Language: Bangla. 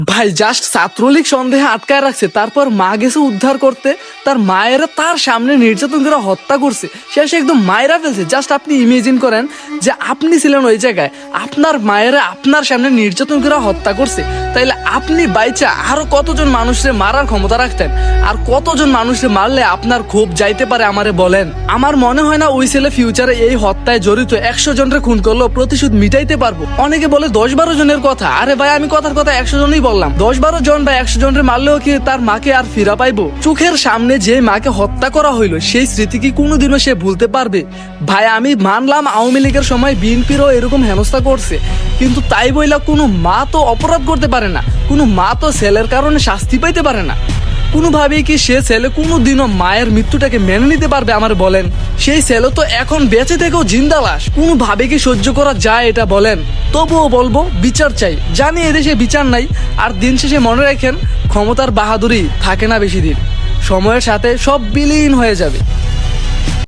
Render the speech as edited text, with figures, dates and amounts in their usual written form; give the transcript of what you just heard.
ভাই জাস্ট ছাত্রলীগ সন্দেহে আটকায় রাখছে, তারপর মা গেছে উদ্ধার করতে, তার মায়েরা তার সামনে নির্যাতন করে হত্যা করছে, শেষে একদম মায়েরা ফেলছে। জাস্ট আপনি ইমেজিন করেন যে আপনি ছিলেন ওই জায়গায়, আপনার মায়েরা আপনার সামনে নির্যাতন করে হত্যা করছে, তাইলে আপনি বাইচা আরো কতজন মানুষের মারার ক্ষমতা রাখতেন, আর কতজন মানুষের মারলে আপনার ক্ষোভ যাইতে পারে আমারে বলেন। আমার মনে হয় না ওই ছেলে ফিউচারে এই হত্যায় জড়িত 100 জনের খুন করলেও প্রতিশোধ মিটাইতে পারবো। অনেকে বলে 10-12 জনের কথা, আরে ভাই আমি কথার কথা 100 জনই বললাম। 10-12 জন বা 100 জনের মারলেও কি তার মাকে আর ফিরা পাইবো? চোখের সামনে যে মাকে হত্যা করা হইলো সেই স্মৃতি কি কোনোদিনও সে ভুলতে পারবে? ভাই আমি মানলাম আওয়ামী লীগের সময় বিএনপিরও এরকম হেনস্থা করছে, কিন্তু তাই বইলা কোনো মা তো অপরাধ করতে পারে না, কোনো মা তো ছেলের কারণে শাস্তি পাইতে পারে না। কোনোভাবেই কি সে ছেলে কোনোদিনও মায়ের মৃত্যুটাকে মেনে নিতে পারবে আমার বলেন? সেই ছেলে তো এখন বেঁচে থেকেও জিন্দা লাশ, কোনোভাবে কি সহ্য করা যায় এটা বলেন? তবুও বলবো বিচার চাই। জানি এদেশে বিচার নাই, আর দিন শেষে মনে রাখেন ক্ষমতার বাহাদুরি থাকে না বেশি দিন, সময়ের সাথে সব বিলীন হয়ে যাবে।